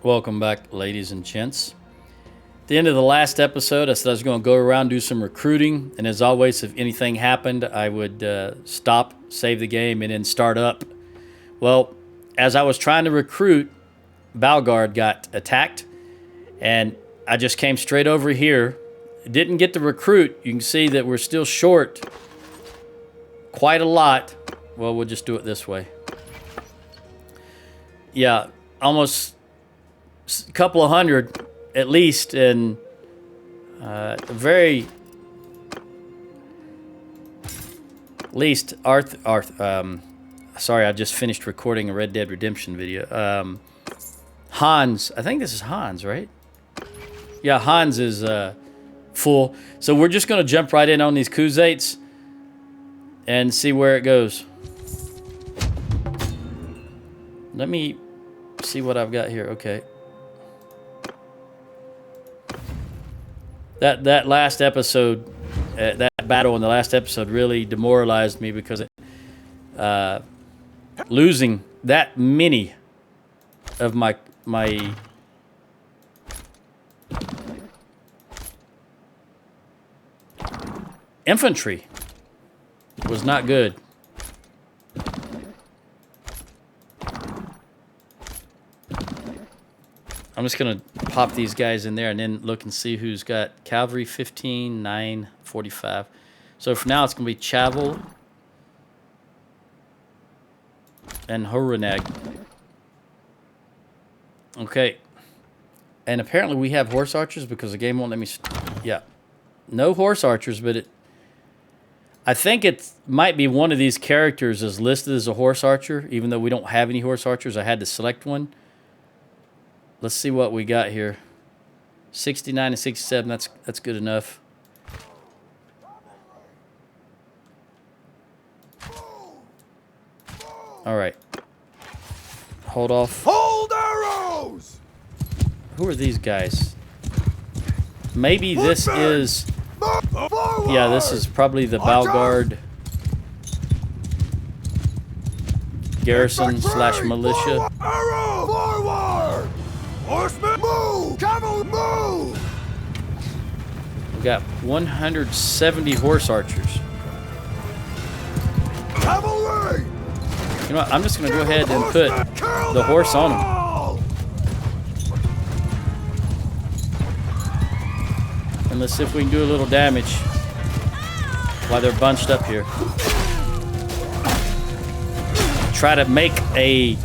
Welcome back, ladies and gents. At the end of the last episode, I said I was going to go around do some recruiting, and as always, if anything happened, I would stop, save the game, and then start up. Well, as I was trying to recruit, Bannerlord got attacked, and I just came straight over here. Didn't get to recruit. You can see that we're still short quite a lot. Well, we'll just do it this way. Yeah, almost a couple of hundred at least, and very least sorry, I just finished recording a Red Dead Redemption video. Hans, I think this is Hans, right? Yeah, Hans is full. So we're just going to jump right in on these Khuzaits and see where it goes. Let me see what I've got here. Okay. That last episode, that battle in the last episode really demoralized me because losing that many of my infantry was not good. I'm just going to pop these guys in there and then look and see who's got cavalry 15, 9, 45. So for now, it's going to be Chavel and Horanag. Okay. And apparently we have horse archers because the game won't let me... Yeah. No horse archers, but I think it might be one of these characters is listed as a horse archer, even though we don't have any horse archers. I had to select one. Let's see what we got here. 69 and 67, that's good enough. All right. Hold off. Hold arrows! Who are these guys? Maybe this is... Yeah, this is probably the Bannerlord garrison slash militia. Arrow! Forward! Horsemen, move! Cavalry, move! We got 170 horse archers. Cavalry! You know what? I'm just going to go ahead and put the horse on them. And let's see if we can do a little damage while they're bunched up here. Try to make a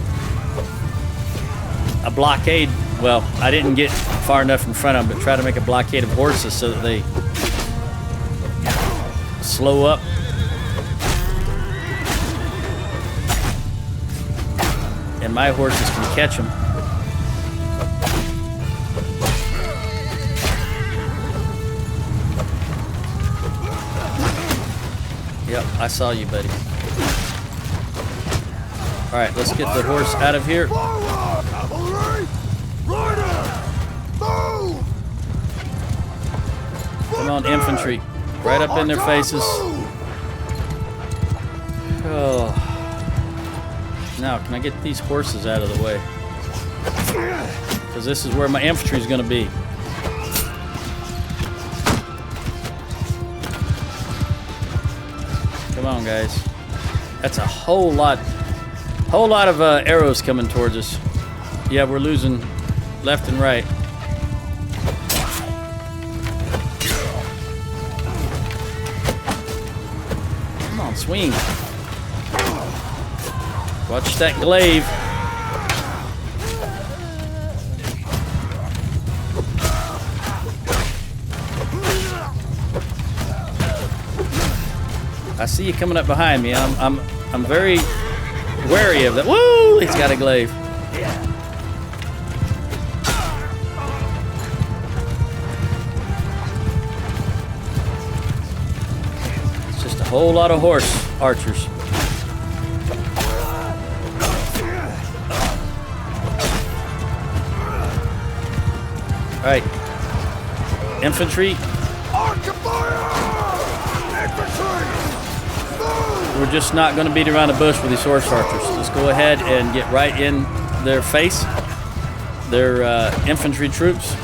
blockade. Well, I didn't get far enough in front of them, but try to make a blockade of horses so that they slow up. And my horses can catch them. Yep, I saw you, buddy. All right, let's get the horse out of here. Come on, infantry. Right up in their faces. Oh. Now, can I get these horses out of the way? Because this is where my infantry is going to be. Come on, guys. That's a whole lot of arrows coming towards us. Yeah, we're losing left and right. Come on, swing. Watch that glaive. I see you coming up behind me. I'm very wary of that. Woo! He's got a glaive. It's just a whole lot of horse archers. All right, infantry. We're just not going to beat around the bush with these horse archers. Let's go ahead and get right in their face. their infantry troops.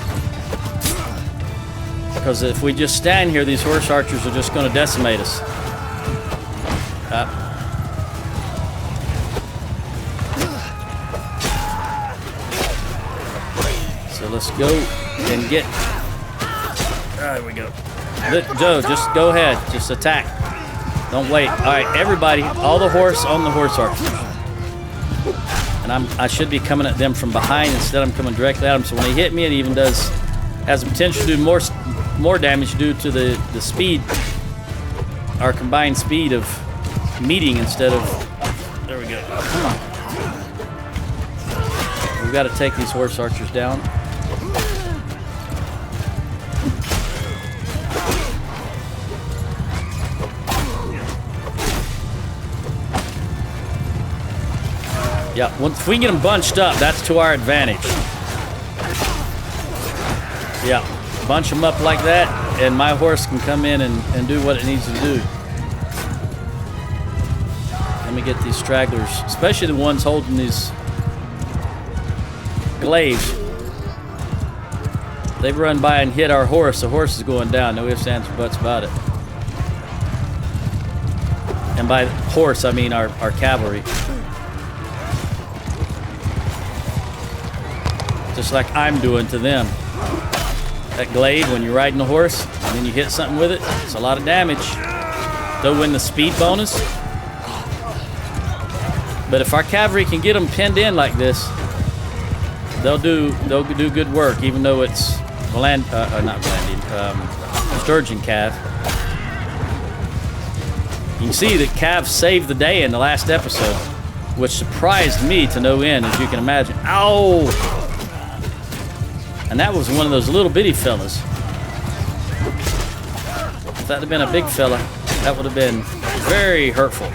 Because if we just stand here, these horse archers are just going to decimate us. So let's go and get... There we go. Joe, just go ahead. Just attack. Don't wait. All right, everybody, all the horse on the horse archers. And I should be coming at them from behind. Instead, I'm coming directly at them. So when they hit me, it even has the potential to do more damage due to the speed, our combined speed of meeting instead of... There we go. Come on. We've got to take these horse archers down. Yeah, once we get them bunched up, that's to our advantage. Yeah, bunch them up like that, and my horse can come in and do what it needs to do. Let me get these stragglers, especially the ones holding these glaives. They run by and hit our horse. The horse is going down. No ifs, ands, or buts about it. And by horse, I mean our cavalry. Just like I'm doing to them. That glaive, when you're riding a horse and then you hit something with it, it's a lot of damage. They'll win the speed bonus. But if our cavalry can get them pinned in like this, they'll do good work, even though it's Sturgian cav. You can see that Cav saved the day in the last episode, which surprised me to no end, as you can imagine. Ow! And that was one of those little bitty fellas. If that had been a big fella, that would have been very hurtful.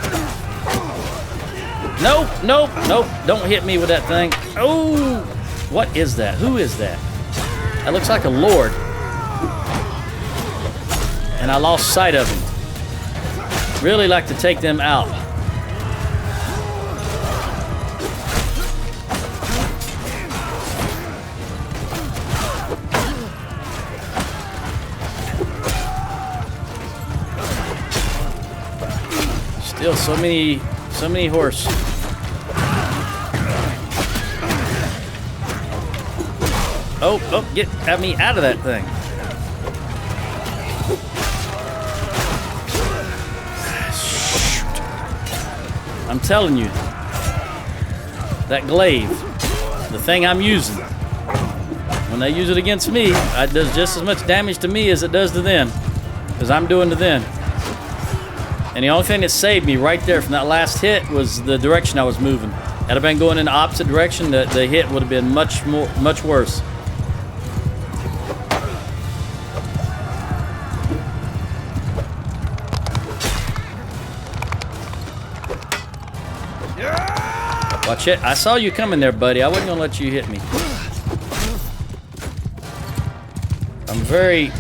Nope, nope, nope. Don't hit me with that thing. Oh! What is that? Who is that? That looks like a lord. And I lost sight of him. Really like to take them out. Still so many horse. Oh, get me out of that thing. Shoot. I'm telling you, that glaive, the thing I'm using, when they use it against me, it does just as much damage to me as it does to them, because I'm doing to them. And the only thing that saved me right there from that last hit was the direction I was moving. Had I been going in the opposite direction, the hit would have been much worse. Watch it. I saw you coming there, buddy. I wasn't gonna let you hit me.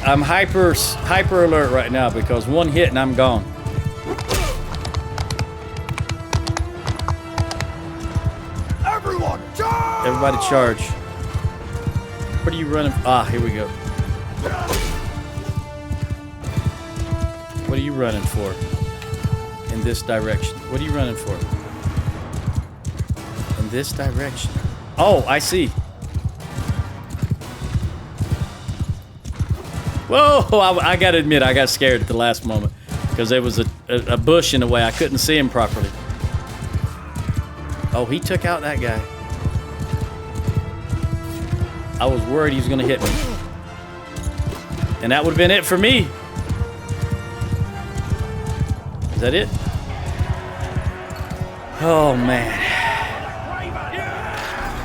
I'm hyper alert right now because one hit and I'm gone. Everybody charge. What are you running? Ah, here we go. What are you running for? In this direction. What are you running for? In this direction. Oh, I see. Whoa, I gotta admit, I got scared at the last moment because there was a bush in the way. I couldn't see him properly. Oh, he took out that guy. I was worried he was going to hit me. And that would have been it for me. Is that it? Oh, man.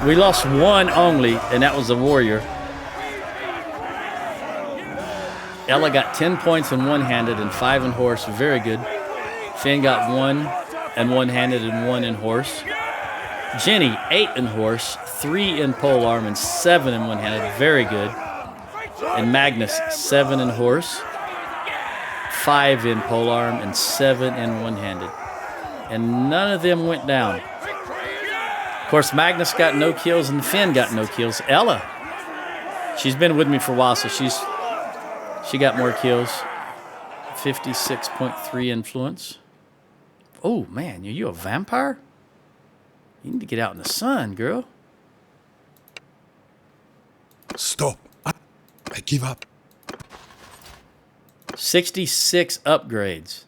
We lost one only, and that was the warrior. Ella got 10 points in one-handed and 5 in horse. Very good. Finn got 1 in one-handed and 1 in horse. Jenny, 8 in horse, 3 in polearm, and 7 in one-handed. Very good. And Magnus, 7 in horse, 5 in polearm, and 7 in one-handed. And none of them went down. course, Magnus got no kills and Finn got no kills. Ella, she's been with me for a while, so she got more kills. 56.3 influence. Oh, man, are you a vampire? You need to get out in the sun, girl. Stop. I give up. 66 upgrades.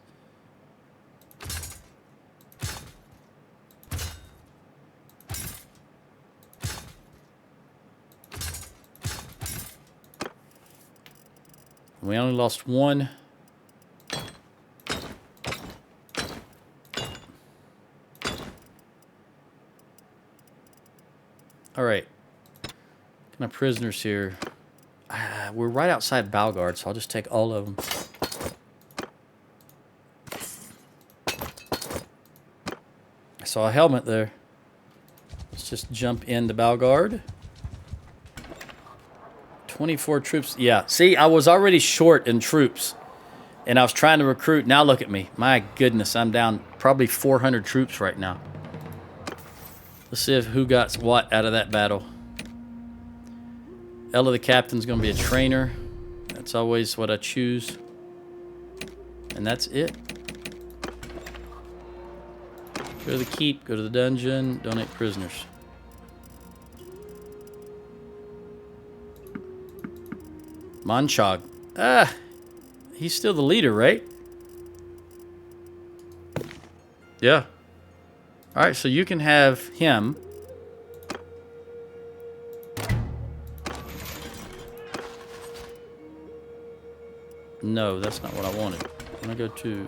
We only lost one. All right. Kind of prisoners here. We're right outside Balgard, so I'll just take all of them. I saw a helmet there. Let's just jump into Balgard. 24 troops. Yeah, see, I was already short in troops, and I was trying to recruit. Now look at me. My goodness, I'm down probably 400 troops right now. Let's see who got what out of that battle. Ella the captain's going to be a trainer. That's always what I choose. And that's it. Go to the keep, go to the dungeon, donate prisoners. Manchog. Ah, he's still the leader, right? Yeah. All right, so you can have him. No, that's not what I wanted. I'm gonna go to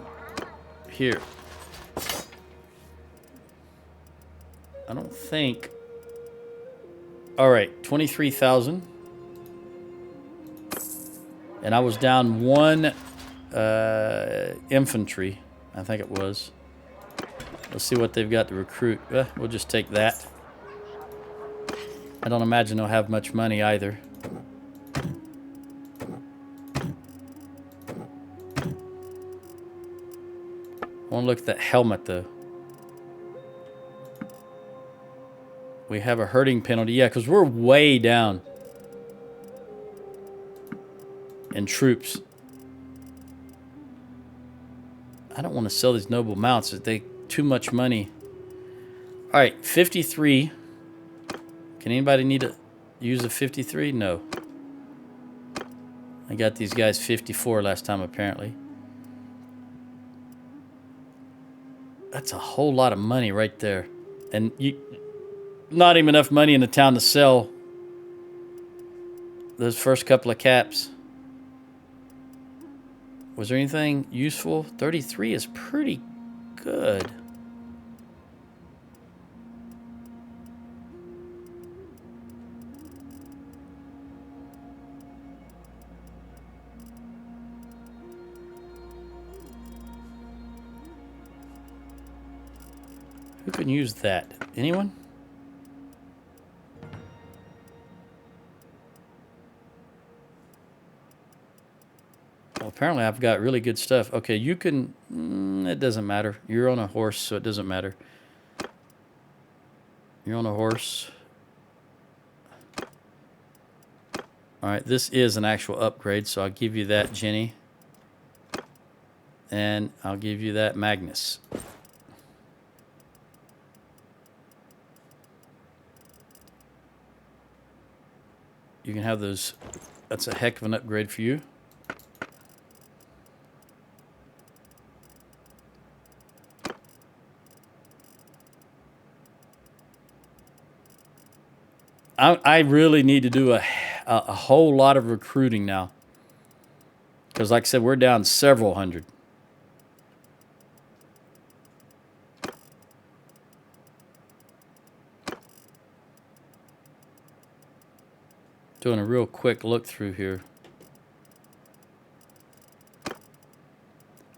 here. I don't think. All right, 23,000. And I was down one infantry, I think it was. Let's see what they've got to recruit. We'll just take that. I don't imagine they'll have much money either. I want to look at that helmet, though. We have a hurting penalty. Yeah, because we're way down in troops. I don't want to sell these noble mounts. They too much money. All right, 53. Can anybody need to use a 53? No. I got these guys 54 last time, apparently. That's a whole lot of money right there. And not even enough money in the town to sell those first couple of caps. Was there anything useful? 33 is pretty good. Who can use that? Anyone? Well, apparently I've got really good stuff. Okay, you can... it doesn't matter. You're on a horse, so it doesn't matter. You're on a horse. Alright, this is an actual upgrade, so I'll give you that, Jenny. And I'll give you that, Magnus. You can have those. That's a heck of an upgrade for you. I really need to do a whole lot of recruiting now. Because like I said, we're down several hundred. Doing a real quick look through here.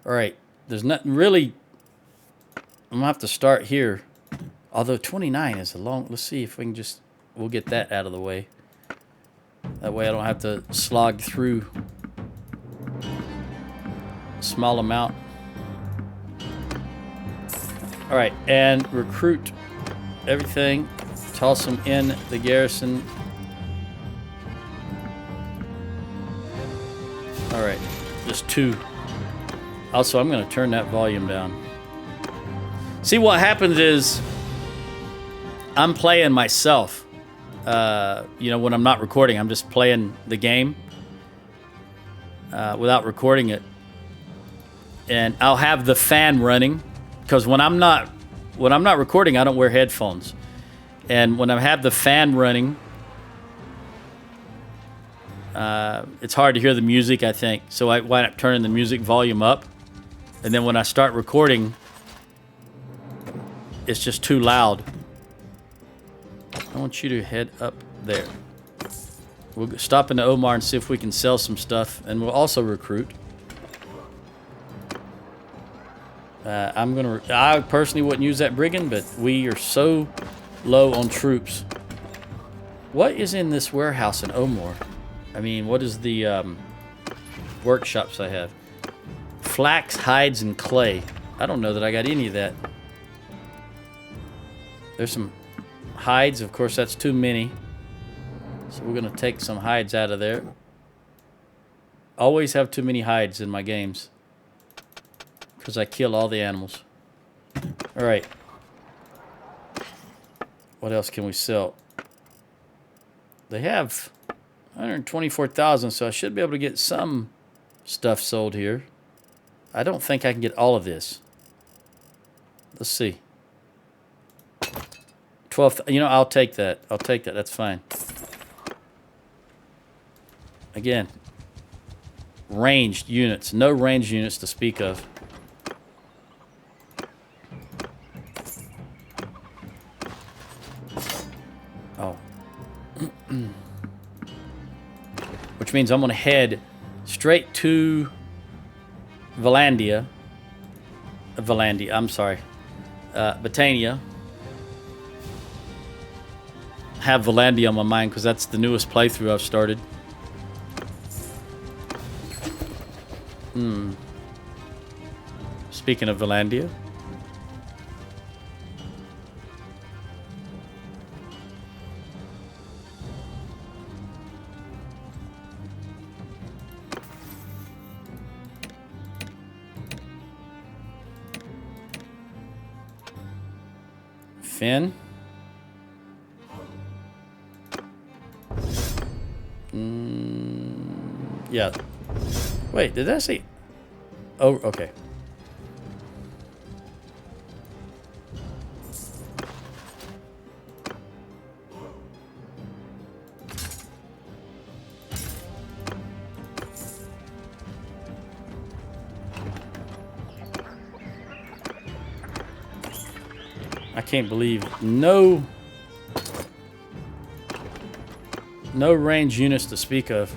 All right, there's nothing really. I'm gonna have to start here. Although 29 is a long. Let's see if we can just. We'll get that out of the way. That way I don't have to slog through a small amount. All right, and recruit everything. Toss them in the garrison. All right, just 2. Also, I'm going to turn that volume down. See, what happens is I'm playing myself. You know, when I'm not recording, I'm just playing the game without recording it. And I'll have the fan running because when I'm not recording, I don't wear headphones. And when I have the fan running, it's hard to hear the music, I think. So I wind up turning the music volume up. And then when I start recording, it's just too loud. I want you to head up there. We'll stop into Omar and see if we can sell some stuff. And we'll also recruit. I personally wouldn't use that brigand, but we are so low on troops. What is in this warehouse in Omar? I mean, what is the workshops I have? Flax, hides, and clay. I don't know that I got any of that. There's some hides. Of course, that's too many. So we're going to take some hides out of there. Always have too many hides in my games. Because I kill all the animals. Alright. What else can we sell? They have 124,000, so I should be able to get some stuff sold here. I don't think I can get all of this. Let's see. 12. You know, I'll take that. I'll take that. That's fine. Again, ranged units. No ranged units to speak of. Oh. Which means I'm going to head straight to Valandia. I'm sorry. Botania. Have Valandia on my mind because that's the newest playthrough I've started. Speaking of Valandia. Finn. Yeah. Wait, did that say? Oh, okay. I can't believe no range units to speak of.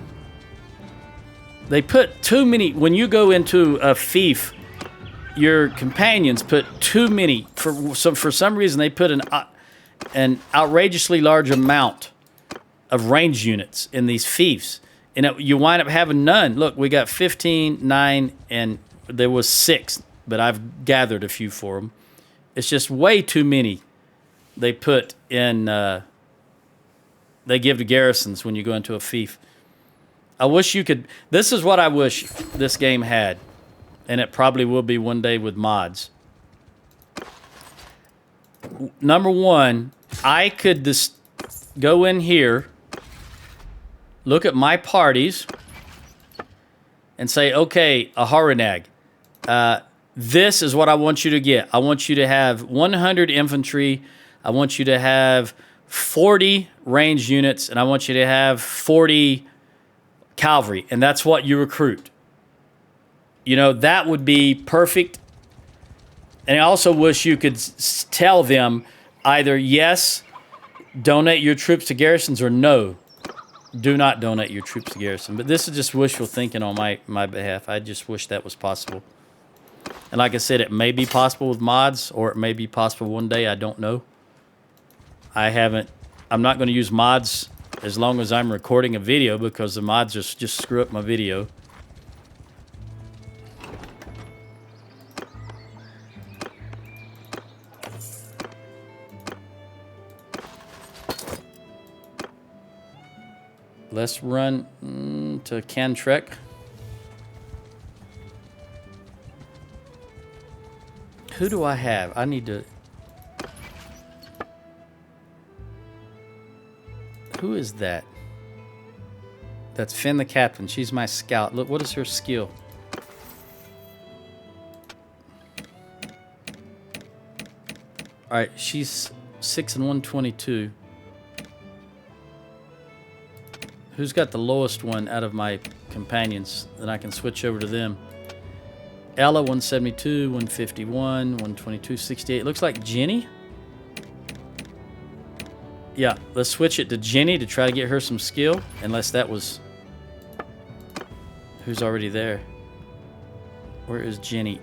They put too many. When you go into a fief, your companions put too many. For some reason, they put an outrageously large amount of range units in these fiefs, and you wind up having none. Look, we got 15, 9, and there was 6, but I've gathered a few for them. It's just way too many. They put in. They give to garrisons when you go into a fief. I wish you could. This is what I wish this game had, and it probably will be one day with mods. Number one, I could just go in here, look at my parties, and say, okay, a Haranag, this is what I want you to get. I want you to have 100 infantry. I want you to have 40 range units, and I want you to have 40 cavalry, and that's what you recruit. You know, that would be perfect. And I also wish you could tell them either yes, donate your troops to garrisons, or no, do not donate your troops to garrison. But this is just wishful thinking on my behalf. I just wish that was possible. And like I said, it may be possible with mods, or it may be possible one day. I don't know. I'm not going to use mods as long as I'm recording a video, because the mods just screw up my video. Let's run to Cantrek. Who do I have? I need to... Who is that? That's Finn the captain. She's my scout. Look, what is her skill? Alright, she's 6 and 122. Who's got the lowest one out of my companions? Then I can switch over to them. Ella, 172, 151, 122, 68. Looks like Jenny. Yeah, let's switch it to Jenny to try to get her some skill. Unless that was... Who's already there? Where is Jenny?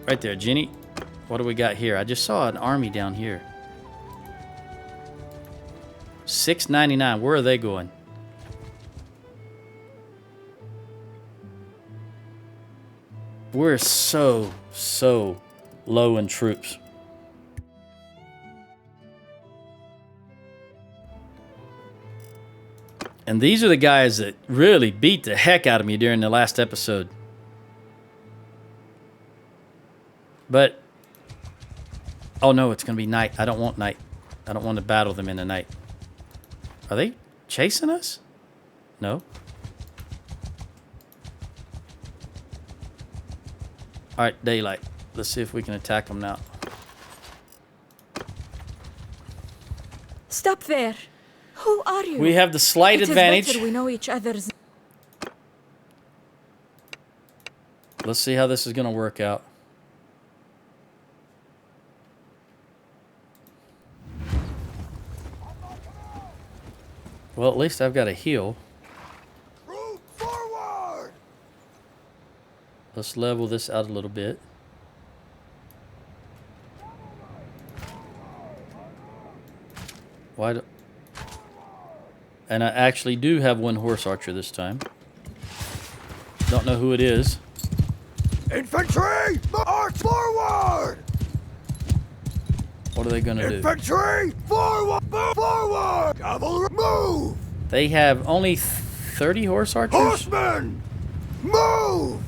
Right there, Jenny. What do we got here? I just saw an army down here. 699. Where are they going? We're so low in troops. And these are the guys that really beat the heck out of me during the last episode. But, oh no, it's going to be night. I don't want night. I don't want to battle them in the night. Are they chasing us? No. Alright, daylight. Let's see if we can attack them now. Stop there. Who are you? We have the slight advantage. Better we know each other's... Let's see how this is going to work out. Well, at least I've got a heal. Move forward! Let's level this out a little bit. Why do... And I actually do have one horse archer this time. Don't know who it is. Infantry! March forward! What are they going to do? Infantry! Forward! Forward! Cavalry! Move! They have only 30 horse archers? Horsemen! Move!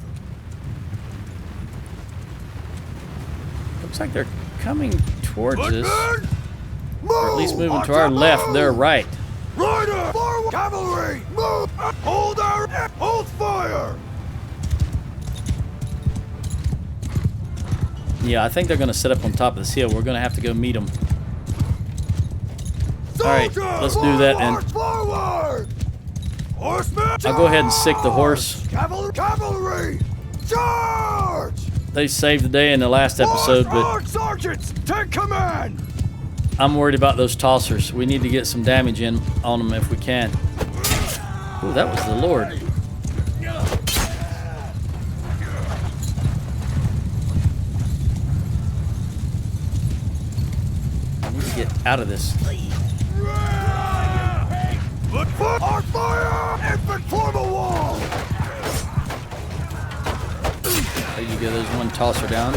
Looks like they're coming towards us. Footmen! Move! Or at least moving to our left, their right. Rider! Forward! Cavalry! Move! Hold our... Hold fire! Yeah, I think they're going to set up on top of this hill. We're going to have to go meet them. Alright, let's do that and... Forward! Horsemen! I'll go ahead and sick the horse. Cavalry! Charge! They saved the day in the last episode, but Sergeants, take command! I'm worried about those tossers. We need to get some damage in on them if we can. Ooh, that was the Lord. I need to get out of this. Look for our fire! Infant, form a wall! There you go, there's one tosser down.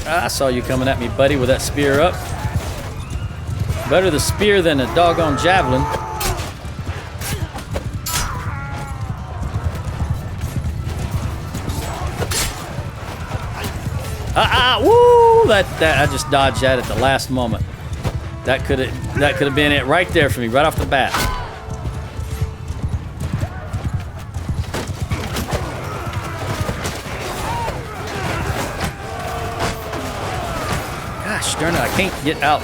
I saw you coming at me, buddy, with that spear up. Better the spear than a doggone javelin. Woo! That I just dodged that at the last moment. That could have been it right there for me, right off the bat. Gosh darn it, I can't get out.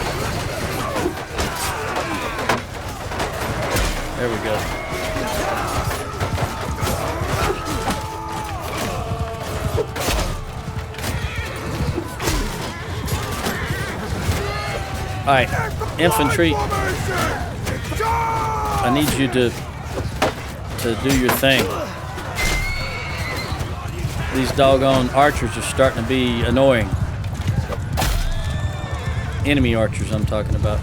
There we go. Alright, infantry, I need you to do your thing. These doggone archers are starting to be annoying. Enemy archers I'm talking about.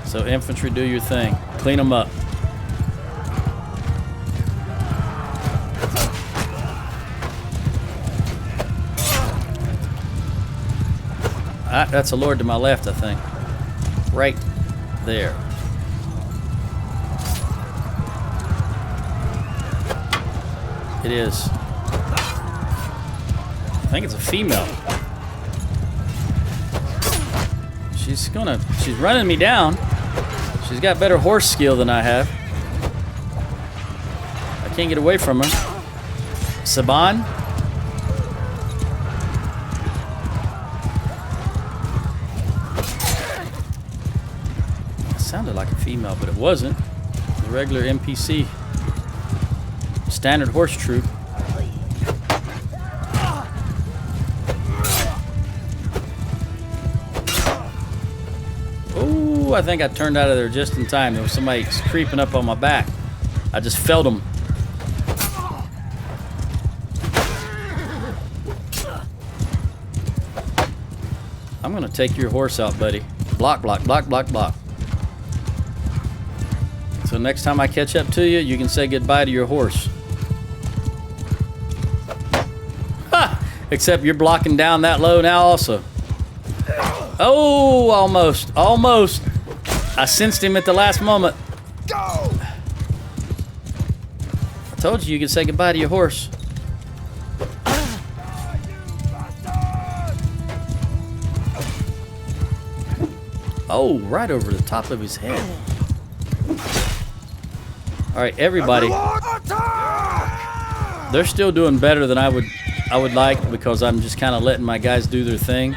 So infantry, do your thing. Clean them up. That's a lord to my left, I think. right there. It is. I think it's a female. She's running me down. She's got better horse skill than I have. I can't get away from her. Saban. It sounded like a female, but it wasn't. It was a regular NPC. Standard horse troop. Oh, I think I turned out of there just in time. There was somebody creeping up on my back. I just felt him. I'm gonna take your horse out, buddy. Block, block, block, block, block. So next time I catch up to you, you can say goodbye to your horse. Ha! Except you're blocking down that low now also. Oh, almost. Almost. I sensed him at the last moment. Go! I told you could say goodbye to your horse. Oh, right over the top of his head. All right, everybody. They're still doing better than I would like, because I'm just kind of letting my guys do their thing,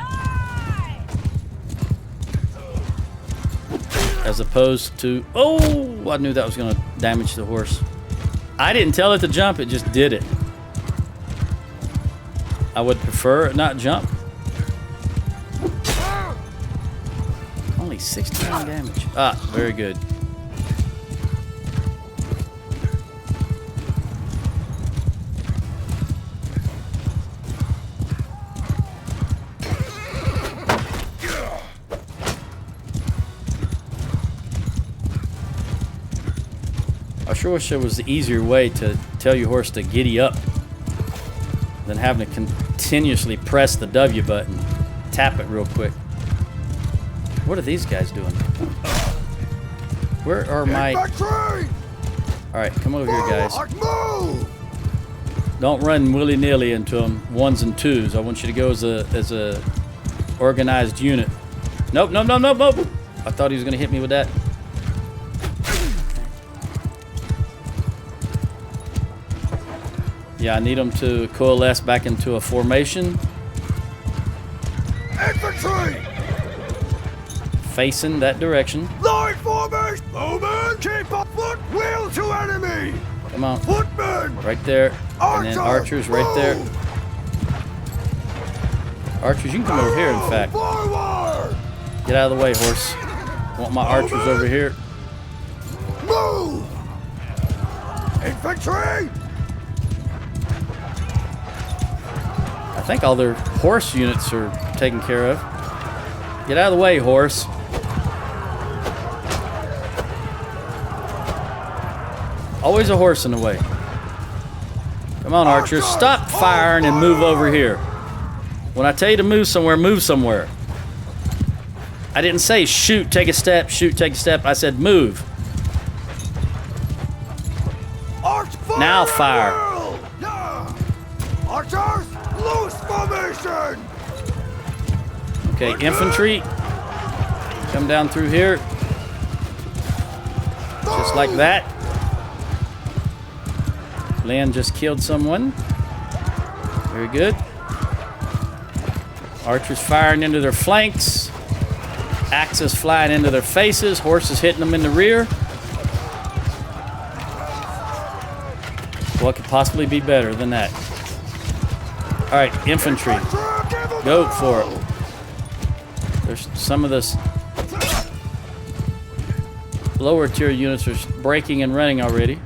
as opposed to, oh, I knew that was going to damage the horse. I didn't tell it to jump, it just did it. I would prefer it not jump. Only 16 damage. Ah, very good. I sure wish there was the easier way to tell your horse to giddy up than having to continuously press the W button. Tap it real quick. What are these guys doing? Where are my... Alright, come over here, guys. Don't run willy-nilly into them, ones and twos. I want you to go as a organized unit. Nope, nope, nope, nope, nope. I thought he was going to hit me with that. Yeah, I need them to coalesce back into a formation. Infantry! Facing that direction. Line formation! Movement! Keep up! Foot wheel to enemy! Come on. Footmen! Right there. And then archers right there. Archers, you can come over here, in fact. Forward! Get out of the way, horse. I want my archers over here. Move! Infantry! I think all their horse units are taken care of. Get out of the way, horse. Always a horse in the way. Come on, archers. Stop firing and move over here. When I tell you to move somewhere, move somewhere. I didn't say shoot, take a step, shoot, take a step. I said move. Now fire. Archers, loose formation. Okay, infantry. Come down through here. Just like that. Lynn just killed someone. Very good. Archers firing into their flanks. Axes flying into their faces. Horses hitting them in the rear. What could possibly be better than that? All right, infantry. Go for it. There's some of this lower tier units are breaking and running already.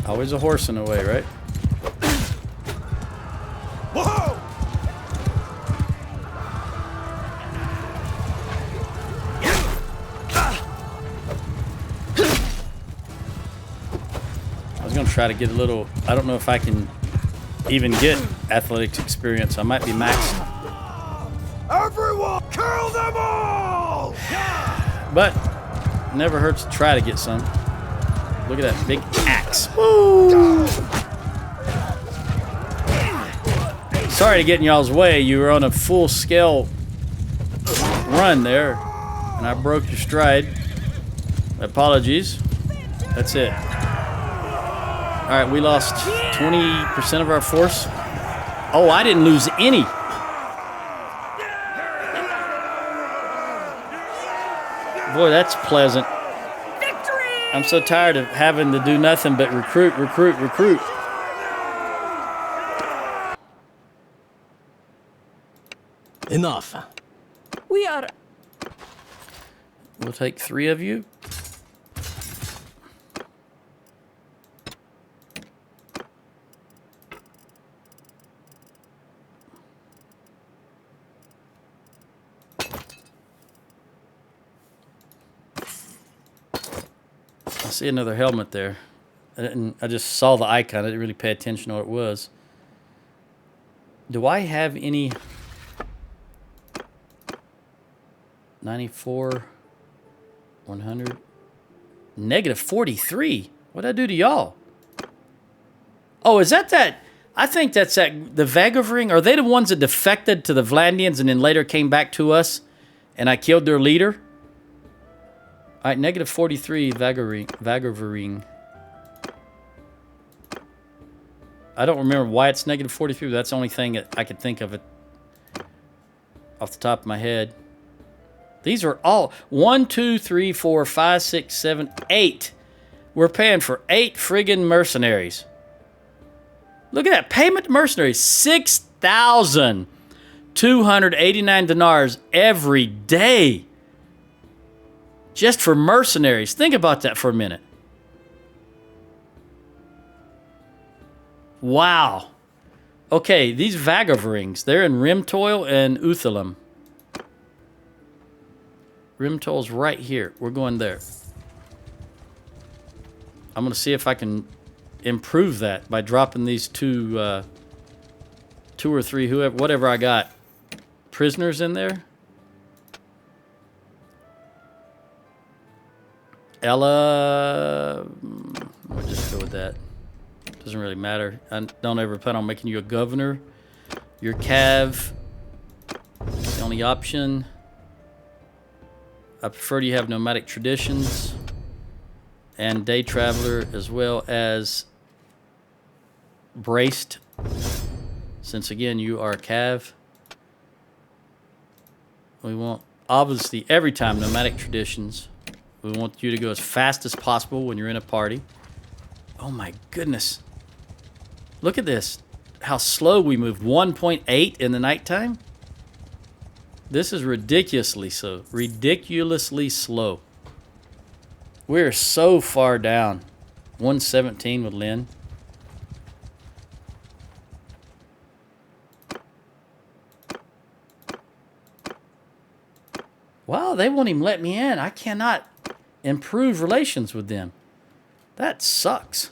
Always a horse in the way, right? Whoa! try to get a little... I don't know if I can even get athletics experience. I might be maxed. Everyone, kill them all! But never hurts to try to get some. Look at that big axe. Woo! Sorry to get in y'all's way. You were on a full-scale run there, and I broke your stride. Apologies. That's it. All right, we lost 20% of our force. Oh, I didn't lose any. Boy, that's pleasant. Victory! I'm so tired of having to do nothing but recruit. Enough. We are... We'll take 3 of you. I see another helmet there. I just saw the icon. I didn't really pay attention to what it was. Do I have any... 94... 100... Negative 43? What'd I do to y'all? Oh, is that... I think that's that... The Vagavring... Are they the ones that defected to the Vlandians and then later came back to us? And I killed their leader? All right, negative 43 Vagavring. I don't remember why it's negative 43, but that's the only thing that I could think of it off the top of my head. These are all 1, 2, 3, 4, 5, 6, 7, 8. We're paying for 8 friggin' mercenaries. Look at that payment to mercenaries, 6,289 dinars every day. Just for mercenaries. Think about that for a minute. Wow. Okay, these Vagavrings, they're in Rimtoil and Uthalam. Rimtoil's right here. We're going there. I'm going to see if I can improve that by dropping these 2 or 3, whatever I got, prisoners in there. Ella, we'll just go with that. Doesn't really matter. I don't ever plan on making you a governor. Your Cav, the only option. I prefer you have nomadic traditions and day traveler, as well as braced, since again you are a Cav. We want, obviously, every time nomadic traditions. We want you to go as fast as possible when you're in a party. Oh my goodness. Look at this. How slow we move. 1.8 in the nighttime. This is ridiculously so. Ridiculously slow. We're so far down. 117 with Lynn. Wow, they won't even let me in. I cannot improve relations with them. That sucks.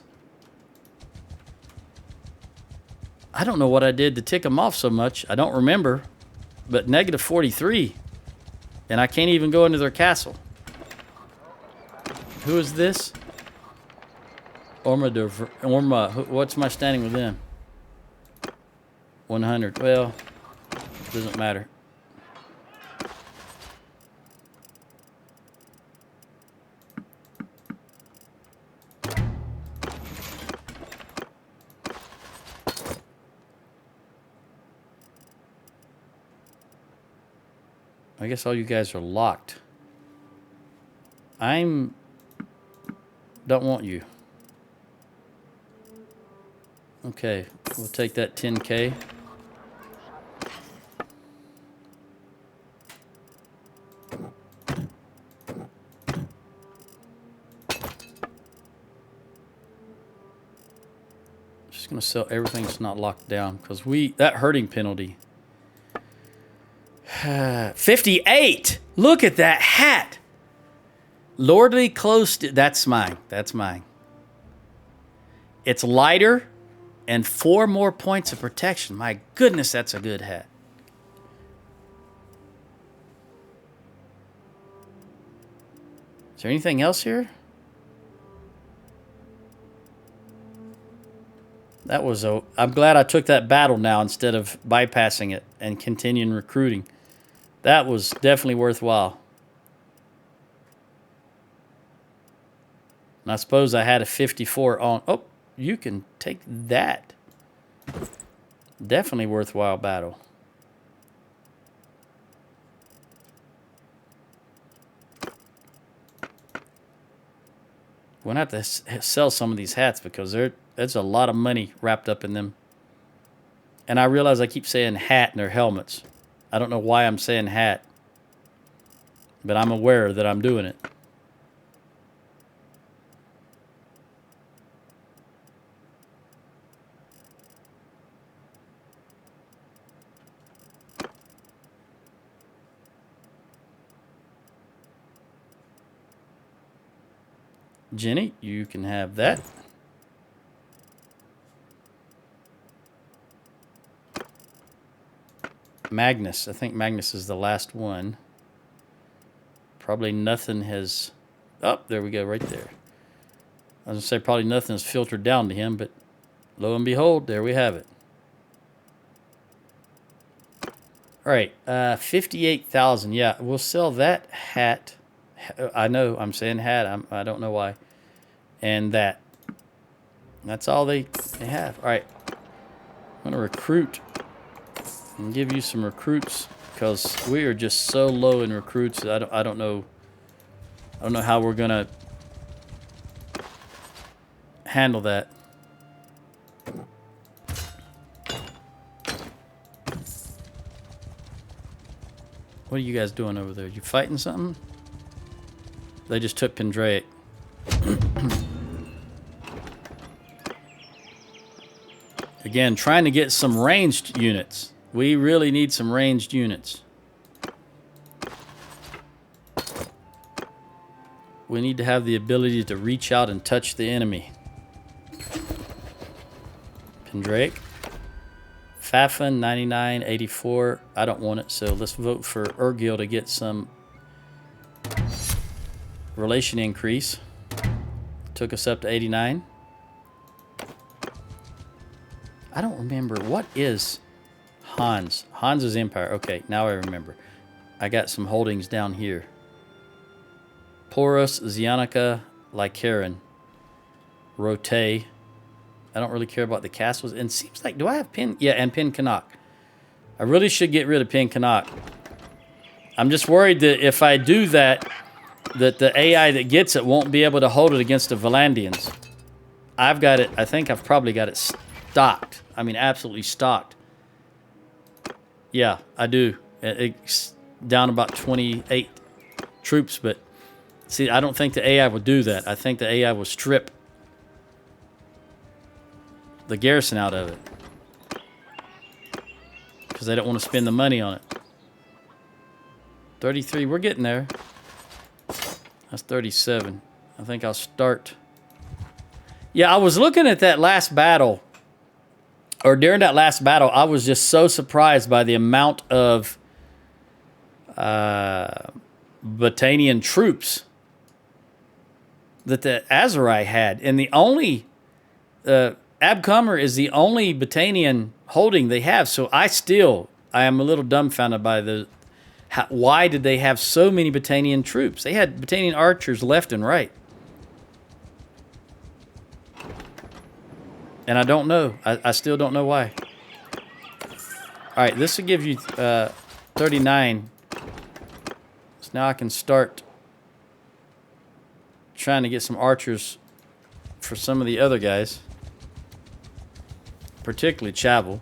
I don't know what I did to tick them off so much. I don't remember. But negative 43. And I can't even go into their castle. Who is this? Orma. What's my standing with them? 100. Well, doesn't matter. I guess all you guys are locked. Don't want you. Okay, we'll take that 10K. Just gonna sell everything that's not locked down, because that hurting penalty. 58! Look at that hat! Lordly close to... That's mine. That's mine. It's lighter and 4 more points of protection. My goodness, that's a good hat. Is there anything else here? That was a... I'm glad I took that battle now instead of bypassing it and continuing recruiting. That was definitely worthwhile. And I suppose I had a 54 on... Oh, you can take that. Definitely worthwhile battle. We're going to have to sell some of these hats because there's a lot of money wrapped up in them. And I realize I keep saying hat in their helmets. I don't know why I'm saying hat. But I'm aware that I'm doing it. Jenny, you can have that. Magnus. I think Magnus is the last one. Probably nothing has... Oh, there we go, right there. I was going to say probably nothing has filtered down to him, but lo and behold, there we have it. All right, 58,000. Yeah, we'll sell that hat. I know I'm saying hat. I don't know why. And that. That's all they have. All right. I'm going to recruit and give you some recruits because we are just so low in recruits. I don't know how we're going to handle that. What are you guys doing over there? You fighting something? They just took Pendraic. Again, trying to get some ranged units. We really need some ranged units. We need to have the ability to reach out and touch the enemy. Pendraic. Fafin, 99, 84. I don't want it, so let's vote for Urgil to get some relation increase. Took us up to 89. I don't remember. What is Hans? Hans is Empire. Okay, now I remember. I got some holdings down here. Porus, Zionica, Lycaran, Rote. I don't really care about the castles. And it seems like, do I have Pin? Yeah, and Pin Canuck. I really should get rid of Pin Canuck. I'm just worried that if I do that, that the AI that gets it won't be able to hold it against the Valandians. I've got it. I think I've probably got it stocked. I mean, absolutely stocked. Yeah, I do. It's down about 28 troops, but see, I don't think the AI will do that. I think the AI will strip the garrison out of it because they don't want to spend the money on it. 33, we're getting there. That's 37. I think I'll start. Yeah, I was looking at that last battle, or during that last battle, I was just so surprised by the amount of Battanian troops that the Azurai had. And the only, Abcomer is the only Battanian holding they have. So I am a little dumbfounded by why did they have so many Battanian troops? They had Battanian archers left and right. And I don't know. I still don't know why. All right, this will give you 39. So now I can start trying to get some archers for some of the other guys. Particularly Chavel.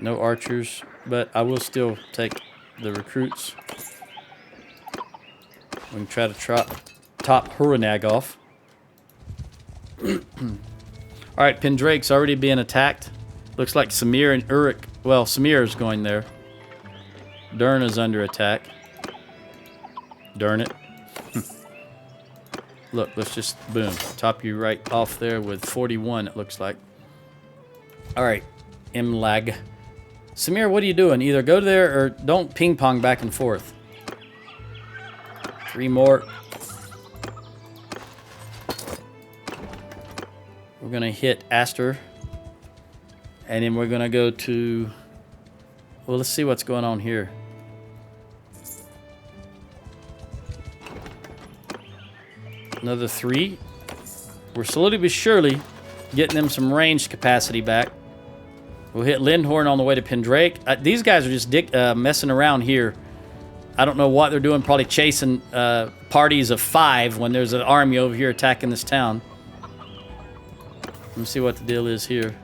No archers, but I will still take the recruits. We can try to top Huranag off. Alright, Pendrake's already being attacked. Looks like Samir and Uruk. Well, Samir is going there. Dern is under attack. Darn it. Look, let's just, boom, top you right off there with 41, it looks like. All right, M-Lag. Samir, what are you doing? Either go there or don't ping-pong back and forth. 3 more. We're going to hit Aster. And then we're going to go to... Well, let's see what's going on here. Another 3. We're slowly but surely getting them some range capacity back. We'll hit Lindhorn on the way to Pendrake. These guys are just messing around here. I don't know what they're doing. Probably chasing parties of 5 when there's an army over here attacking this town. Let me see what the deal is here.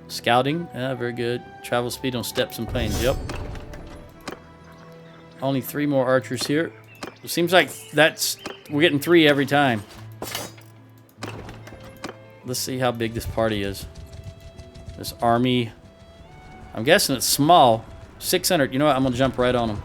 Scouting. Very good. Travel speed on steps and plains. Yep. Only 3 more archers here. It seems like we're getting 3 every time. Let's see how big this party is. This army. I'm guessing it's small. 600. You know what? I'm going to jump right on them.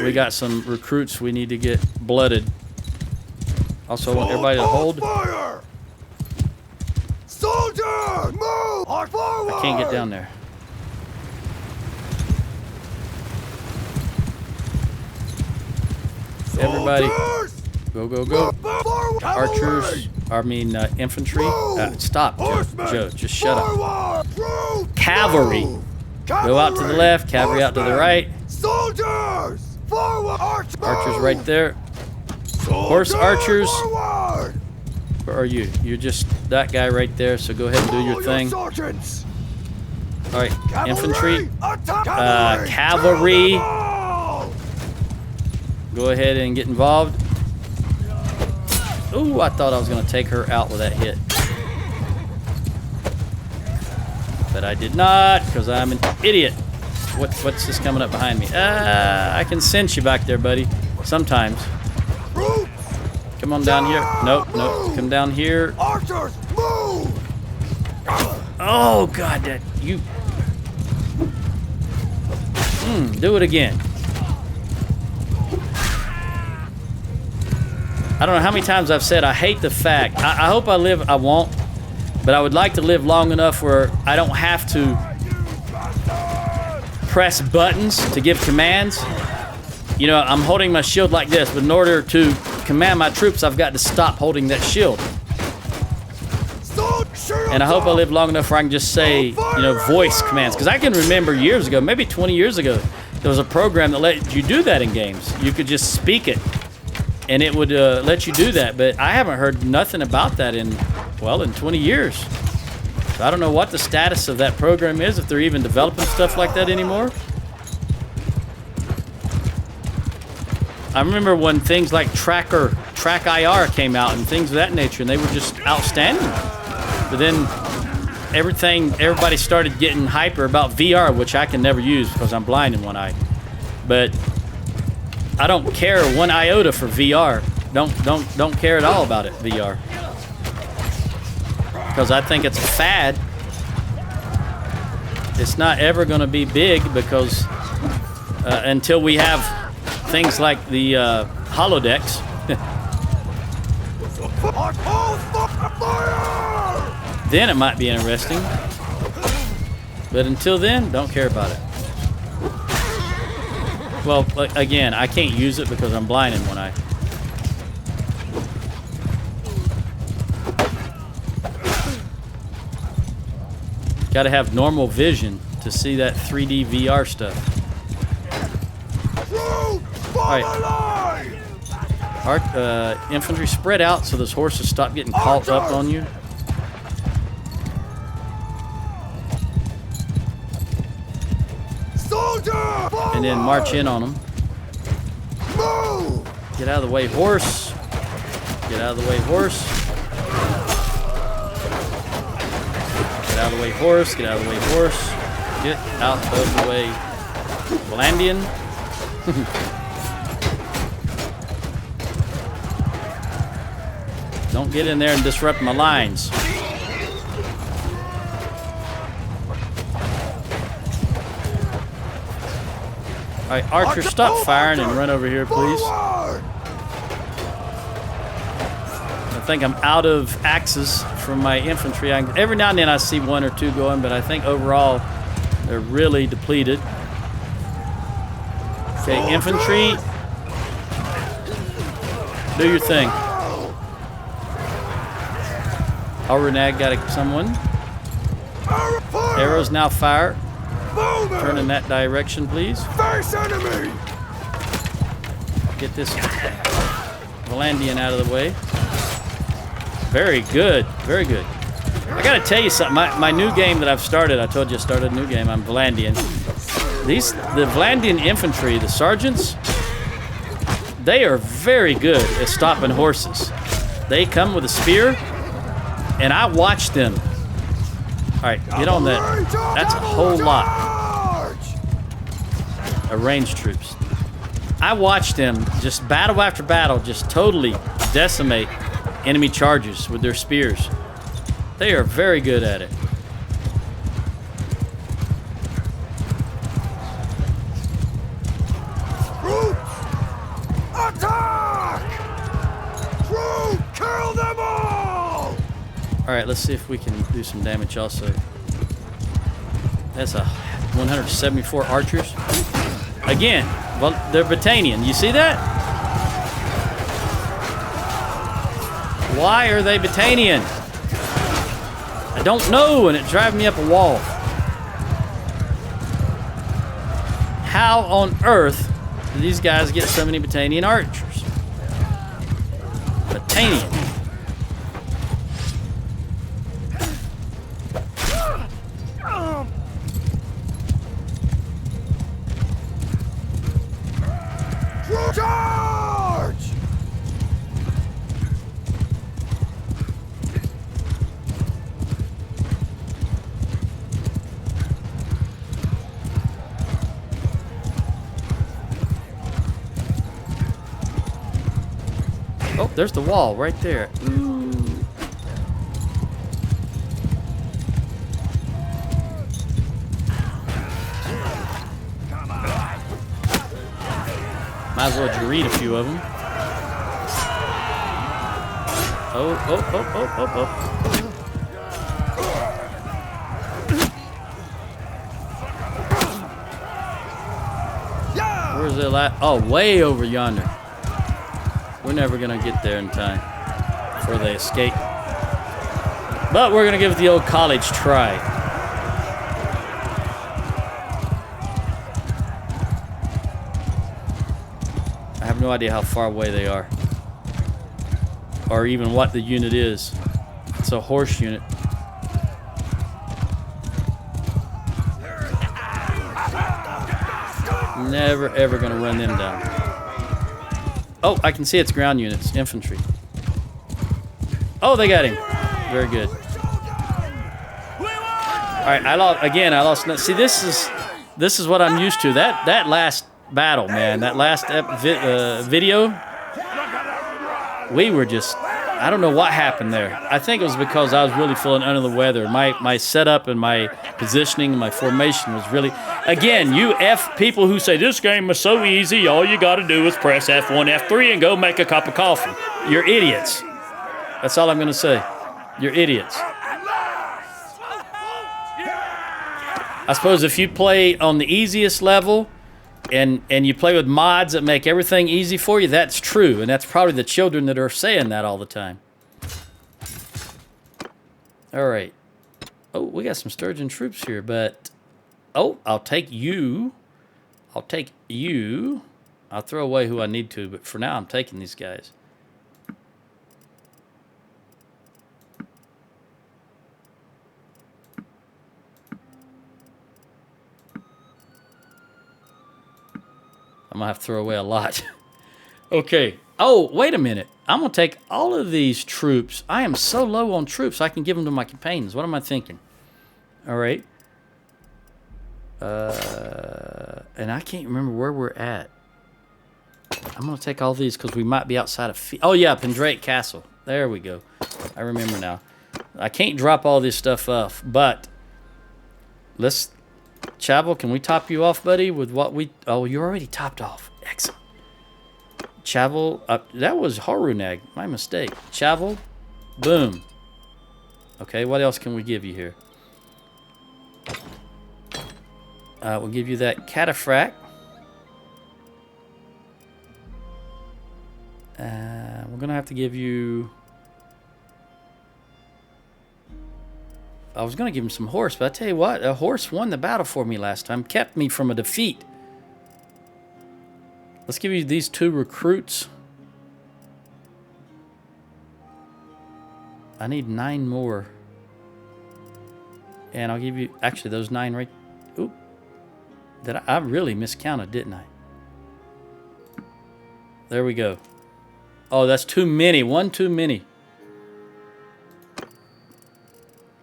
We got some recruits we need to get blooded. Also, I want everybody to hold. Fire! Soldier! Move! Forward! I can't get down there. Everybody, go, go, go. Archers, infantry. Stop, Joe, just shut up. Cavalry. Go out to the left, cavalry out to the right. Soldiers! Forward! Archers right there. Horse archers. Where are you? You're just that guy right there, so go ahead and do your thing. All right, infantry. Cavalry. Go ahead and get involved. Ooh, I thought I was going to take her out with that hit. But I did not, because I'm an idiot. What's this coming up behind me? I can sense you back there, buddy. Sometimes. Come on down here. Nope, nope. Come down here. Archers, move! Oh, God, that you... do it again. I don't know how many times I've said I hate the fact. I hope I live, I won't, but I would like to live long enough where I don't have to press buttons to give commands. You know, I'm holding my shield like this, but in order to command my troops, I've got to stop holding that shield. And I hope I live long enough where I can just say, you know, voice commands. Because I can remember years ago, maybe 20 years ago, there was a program that let you do that in games. You could just speak it, and it would let you do that. But I haven't heard nothing about that in 20 years. So I don't know what the status of that program is, if they're even developing stuff like that anymore. I remember when things like Track IR came out and things of that nature, and they were just outstanding. But then everybody started getting hyper about VR, which I can never use because I'm blind in one eye. But I don't care one iota for VR. Don't care at all about it, VR. Because I think it's a fad. It's not ever going to be big because until we have things like the holodecks. Then it might be interesting. But until then, don't care about it. Well, again, I can't use it because I'm blind in one eye. Got to have normal vision to see that 3D VR stuff. All right. Infantry, spread out so those horses stop getting caught up on you. And then march in on them. Get out of the way, horse. Get out of the way, horse. Get out of the way, horse. Get out of the way, horse. Get out of the way, Valandian. Don't get in there and disrupt my lines. All right, archer, stop firing and run over here, please. Forward! I think I'm out of axes from my infantry. Every now and then I see one or two going, but I think overall they're really depleted. Okay, infantry, do your thing. Renag got someone. Arrows now fire. Turn in that direction, please. Face enemy! Get this Valandian out of the way. Very good. Very good. I gotta tell you something. My new game that I've started, I told you I started a new game. I'm Valandian. The Valandian infantry, the sergeants, they are very good at stopping horses. They come with a spear, and I watch them. All right, get on that. That's a whole lot of ranged troops. I watch them just battle after battle, just totally decimate enemy charges with their spears. They are very good at it. Troops! Attack! Troops! Kill them all! All right, let's see if we can do some damage also. That's a 174 archers. Again, well, they're Battanian. You see that? Why are they Battanian? I don't know, and it drives me up a wall. How on earth do these guys get so many Battanian archers? Battanian. Charge! Oh, there's the wall right there. Ooh. Might as well Gird a few of them. Oh. Where's it at? Oh, way over yonder. We're never gonna get there in time before they escape. But we're gonna give it the old college try. I have no idea how far away they are, or even what the unit is. It's a horse unit. Never ever gonna run them down. Oh, I can see it's ground units, infantry. Oh, they got him. Very good. All right, I lost. See, this is what I'm used to. That last battle, man. That last video. We were just. I don't know what happened there. I think it was because I was really feeling under the weather. My setup and my positioning and my formation was really... Again, you F people who say, this game is so easy, all you got to do is press F1, F3 and go make a cup of coffee. You're idiots. That's all I'm going to say. You're idiots. I suppose if you play on the easiest level and you play with mods that make everything easy for you, that's true. And that's probably the children that are saying that all the time. All right. Oh, we got some Sturgian troops here, but... Oh, I'll take you. I'll take you. I'll throw away who I need to, but for now I'm taking these guys. I'm gonna have to throw away a lot. Okay. Oh, wait a minute. I'm gonna take all of these troops. I am so low on troops, I can give them to my companions. What am I thinking? All right. And I can't remember where we're at. I'm gonna take all these because we might be outside of... Oh yeah, Pendrake Castle. There we go. I remember now. I can't drop all this stuff off, but let's Chavel, can we top you off, buddy, with what we... Oh, you're already topped off. Excellent. Chavel, that was Harunag. My mistake. Chavel, boom. Okay, what else can we give you here? We'll give you that cataphract. We're going to have to give you... I was going to give him some horse, but I tell you what, a horse won the battle for me last time. Kept me from a defeat. Let's give you these 2 recruits. I need 9 more. And I'll give you... Actually, those 9 right... Oop. I really miscounted, didn't I? There we go. Oh, that's too many. 1 too many.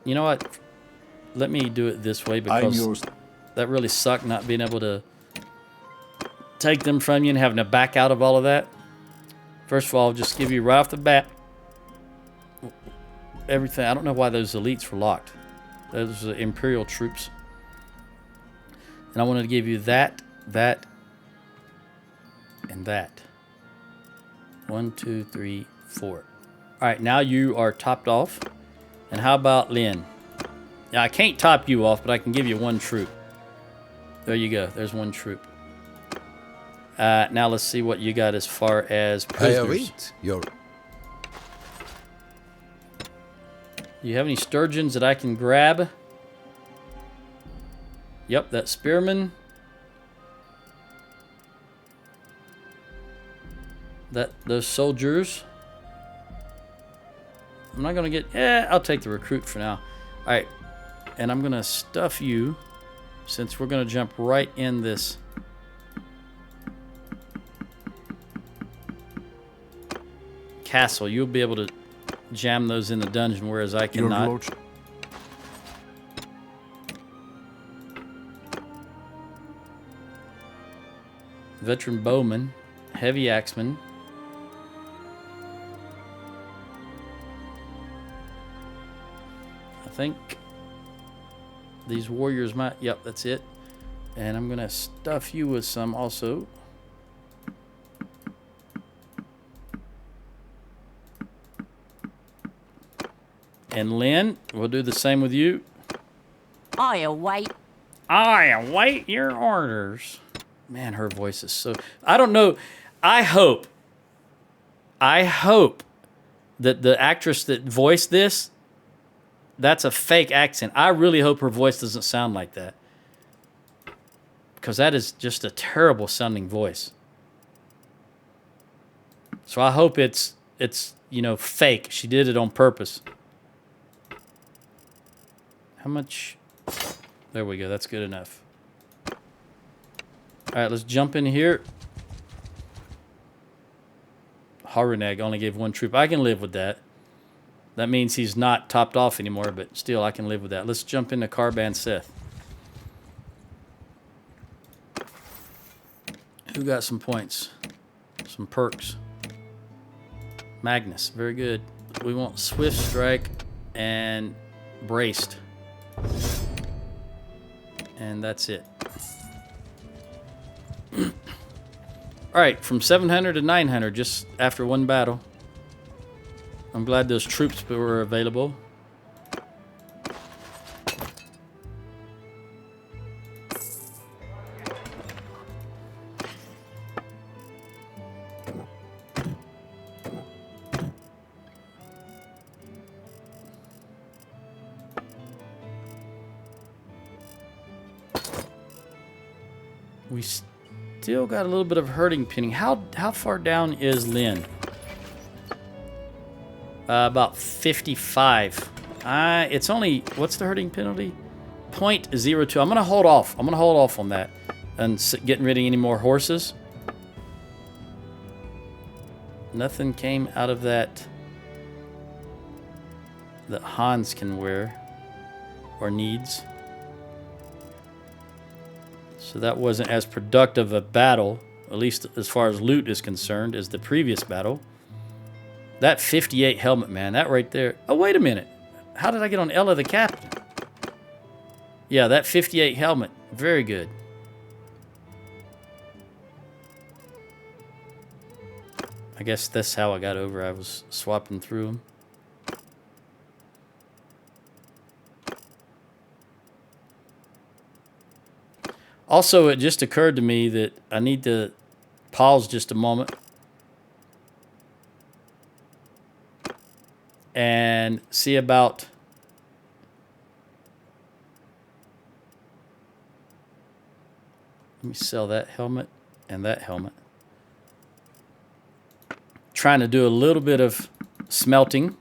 You know what? Let me do it this way because that really sucked not being able to take them from you and having to back out of all of that. First of all, I'll just give you right off the bat everything. I don't know why those elites were locked. Those are Imperial troops. And I wanted to give you that, that, and that. 1, 2, 3, 4. All right, now you are topped off. And how about Lynn? Now, I can't top you off, but I can give you 1 troop. There you go. There's 1 troop. Now let's see what you got as far as prisoners. You have any sturgeons that I can grab? Yep, that spearman. Those soldiers. I'm not going to get... I'll take the recruit for now. All right. And I'm going to stuff you, since we're going to jump right in this. Castle. You'll be able to jam those in the dungeon, whereas I cannot. Veteran bowman. Heavy axeman. I think these warriors might... Yep, that's it. And I'm going to stuff you with some also. And Lynn, we'll do the same with you. I await. I await your orders. Man, her voice is so... I don't know. I hope that the actress that voiced this, that's a fake accent. I really hope her voice doesn't sound like that. Because that is just a terrible sounding voice. So I hope it's fake. She did it on purpose. How much? There we go. That's good enough. All right, let's jump in here. Harunag only gave 1 troop. I can live with that. That means he's not topped off anymore, but still, I can live with that. Let's jump into Carban Seth. Who got some points? Some perks. Magnus, very good. We want Swift Strike and Braced. And that's it. All right, from 700 to 900, just after 1 battle. I'm glad those troops were available. We still got a little bit of herding pinning. How far down is Lynn? About 55. It's only... What's the herding penalty? 0.02. I'm going to hold off. I'm going to hold off on that. And getting rid of any more horses. Nothing came out of that Hans can wear. Or needs. So that wasn't as productive a battle, at least as far as loot is concerned, as the previous battle. That 58 helmet, man, that right there. Oh, wait a minute. How did I get on Ella the Captain? Yeah, that 58 helmet. Very good. I guess that's how I got over. I was swapping through them. Also, it just occurred to me that I need to pause just a moment and see about let me sell that helmet and that helmet. Trying to do a little bit of smelting.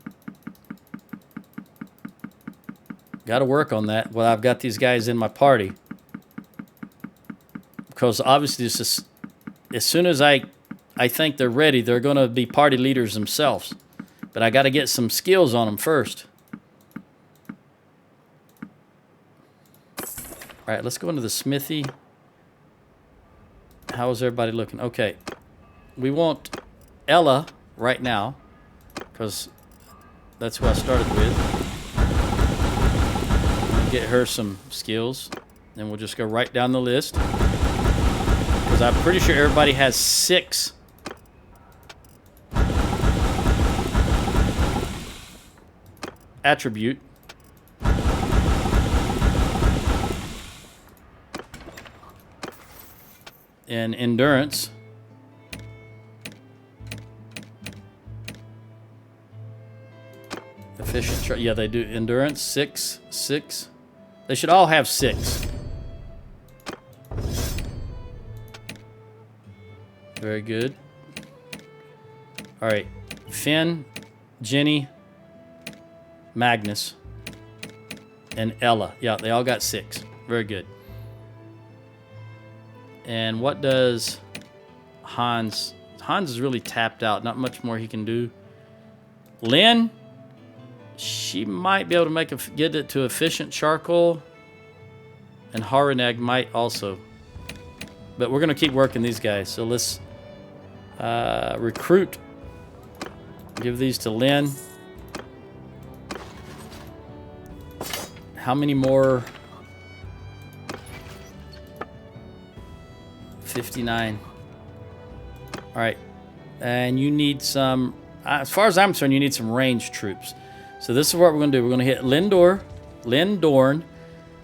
Got to work on that. Well, I've got these guys in my party. Because obviously, this is, as soon as I think they're ready, they're going to be party leaders themselves. But I got to get some skills on them first. All right, let's go into the smithy. How is everybody looking? Okay, we want Ella right now, because that's who I started with. Get her some skills. Then we'll just go right down the list. Because I'm pretty sure everybody has 6 attribute. And endurance. Efficient. Yeah, they do. Endurance, 6. They should all have 6. Very good. All right. Finn, Jenny, Magnus, and Ella. Yeah, they all got 6. Very good. And what does Hans? Hans is really tapped out. Not much more he can do. Lynn, she might be able to get it to efficient charcoal. And Haranag might also. But we're going to keep working these guys. So let's recruit. Give these to Lynn. How many more? 59. All right. And you need some, as far as I'm concerned, you need some ranged troops. So this is what we're going to do. We're going to hit Lindorn. We're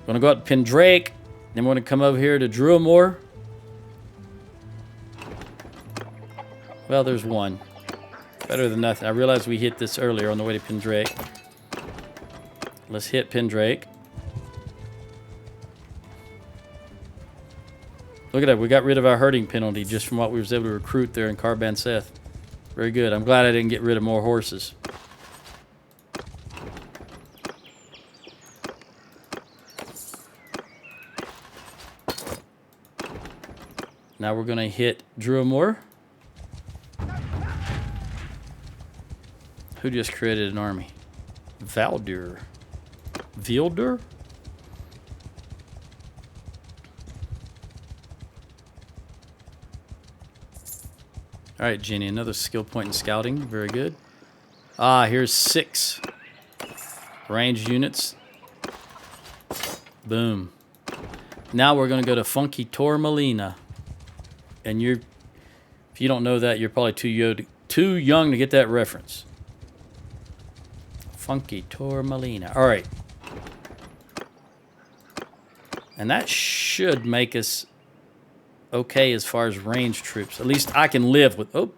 going to go up to Pendrake. Then we're going to come over here to Druamore. Well, there's one. Better than nothing. I realized we hit this earlier on the way to Pendrake. Let's hit Pendrake. Look at that. We got rid of our herding penalty just from what we was able to recruit there in Carban Seth. Very good. I'm glad I didn't get rid of more horses. Now we're going to hit Druamore. Who just created an army? Vildur. All right, Jenny, another skill point in scouting. Very good. Here's 6 ranged units. Boom. Now we're going to go to Funky Tormalina. And if you don't know that, you're probably too young to get that reference. Funky Tormalina. All right. And that should make us okay as far as range troops. At least I can live with... Oh.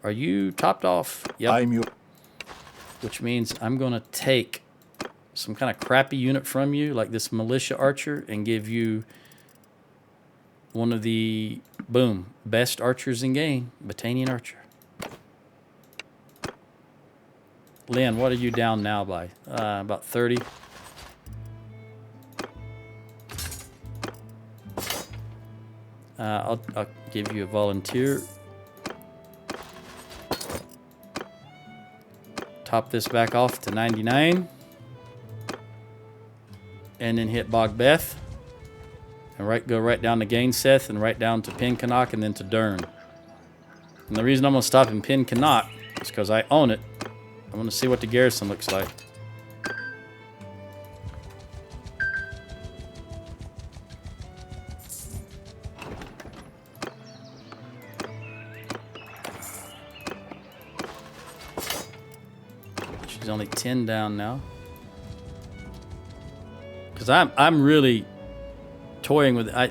Are you topped off? Yep. Which means I'm going to take some kind of crappy unit from you, like this militia archer, and give you one of the, boom, best archers in game, Battanian archer. Lynn, what are you down now by? About 30. I'll give you a volunteer. Top this back off to 99. And then hit Bogbeth. And go right down to Gainseth and right down to Pincannock and then to Dern. And the reason I'm going to stop in Pincannock is because I own it. I want to see what the garrison looks like. She's only 10 down now. Because I'm really toying with I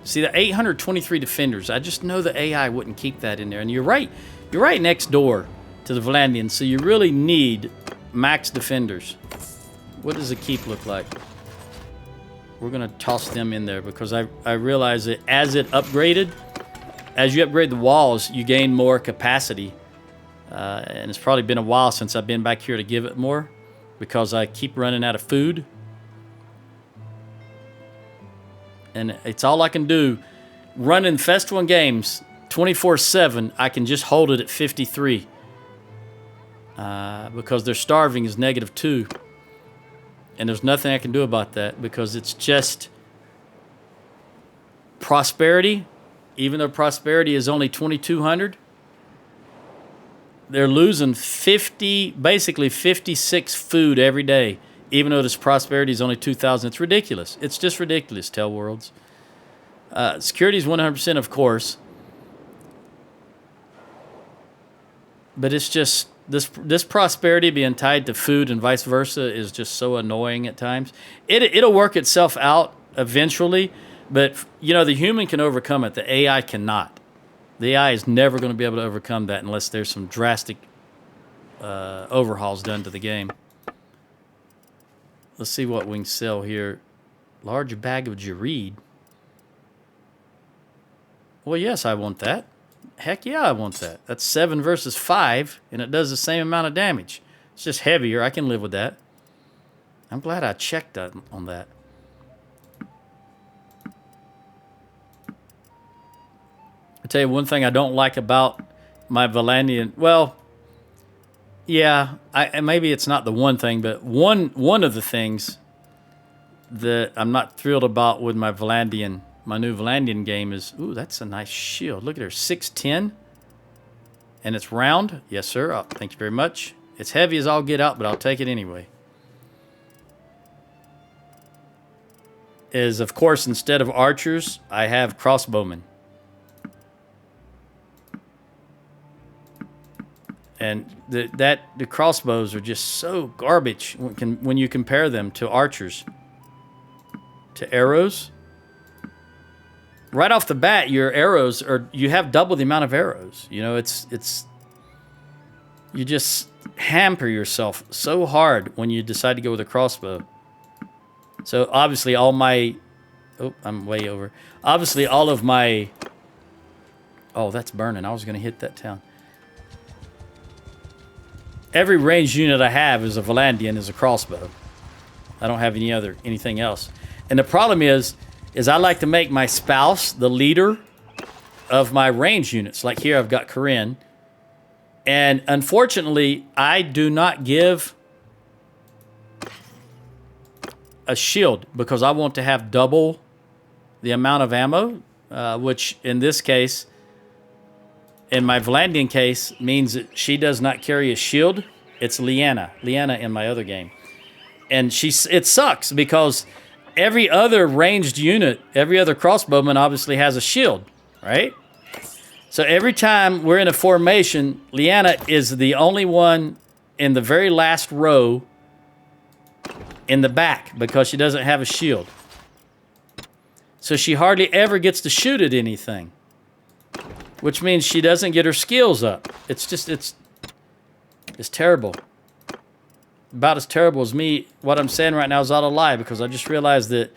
see the 823 defenders. I just know the AI wouldn't keep that in there. And you're right next door to the Valandians, so you really need max defenders. What does a keep look like? We're gonna toss them in there because I realize that as you upgrade the walls, you gain more capacity. And it's probably been a while since I've been back here to give it more because I keep running out of food. And it's all I can do. Running Festival games 24/7, I can just hold it at 53. Because their starving is -2. And there's nothing I can do about that because it's just prosperity. Even though prosperity is only 2,200, they're losing basically 56 food every day. Even though this prosperity is only 2,000, it's ridiculous. It's just ridiculous, Tell Worlds. Security is 100%, of course. But it's just, this prosperity being tied to food and vice versa is just so annoying at times. It'll work itself out eventually, but, you know, the human can overcome it. The AI cannot. The AI is never going to be able to overcome that unless there's some drastic overhauls done to the game. Let's see what we can sell here. Large bag of Gird. Well, yes, I want that. Heck yeah, I want that. That's 7 versus 5, and it does the same amount of damage. It's just heavier. I can live with that. I'm glad I checked on that. I'll tell you one thing I don't like about my Valandian. Well, yeah, maybe it's not the one thing, but one of the things that I'm not thrilled about with my new Valandian game is, ooh, that's a nice shield. Look at her, 610, and it's round. Yes, sir. Oh, thank you very much. It's heavy as all get out, but I'll take it anyway. Is, of course, instead of archers, I have crossbowmen. And the crossbows are just so garbage when you compare them to archers. To arrows. Right off the bat, your arrows you have double the amount of arrows. You know, you just hamper yourself so hard when you decide to go with a crossbow. So obviously I'm way over. Obviously all of my, oh, that's burning. I was going to hit that town. Every ranged unit I have is a Valandian, is a crossbow. I don't have anything else. And the problem is I like to make my spouse the leader of my ranged units. Like here I've got Corinne. And unfortunately, I do not give a shield because I want to have double the amount of ammo, which in this case, in my Valandian case, means that she does not carry a shield. It's Liana in my other game. And it sucks because every other ranged unit, every other crossbowman obviously has a shield, right? So every time we're in a formation, Liana is the only one in the very last row in the back because she doesn't have a shield. So she hardly ever gets to shoot at anything, which means she doesn't get her skills up. It's terrible. About as terrible as me. What I'm saying right now is out of lie because I just realized that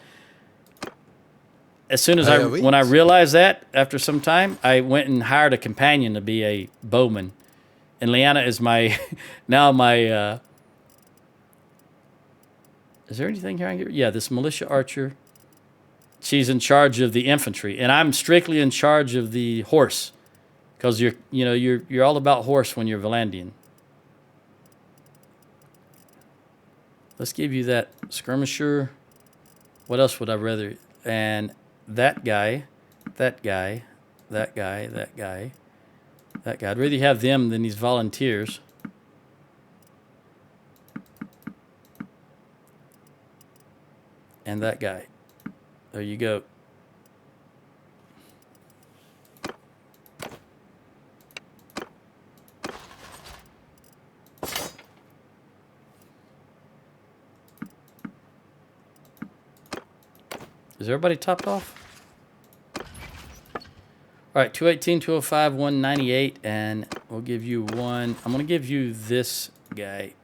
as soon as when I realized that, after some time, I went and hired a companion to be a bowman. And Liana is now my, is there anything here I can get? Yeah, this militia archer. She's in charge of the infantry, and I'm strictly in charge of the horse, because you're all about horse when you're Valandian. Let's give you that skirmisher. What else would I rather? And that guy, that guy, that guy, that guy, that guy. I'd rather have them than these volunteers. And that guy. There you go. Is everybody topped off? All right, 218, 205, 198, and we'll give you one. I'm going to give you this guy.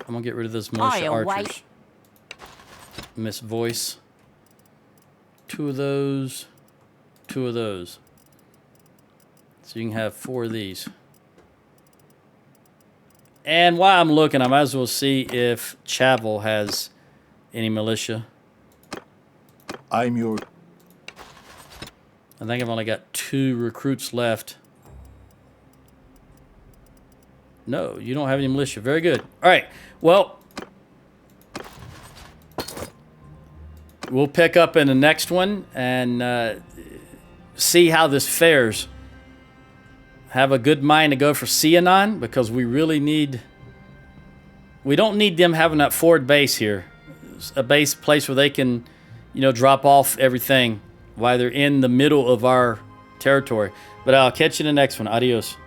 I'm going to get rid of those militia archers. Miss Voice. 2 of those. 2 of those. So you can have 4 of these. And while I'm looking, I might as well see if Chavel has any militia. I'm your... I think I've only got 2 recruits left. No, you don't have any militia. Very good. All right. Well, we'll pick up in the next one and see how this fares. Have a good mind to go for Cianon because we really need... We don't need them having that forward base here. A base place where they can, you know, drop off everything while they're in the middle of our territory. But I'll catch you in the next one. Adios.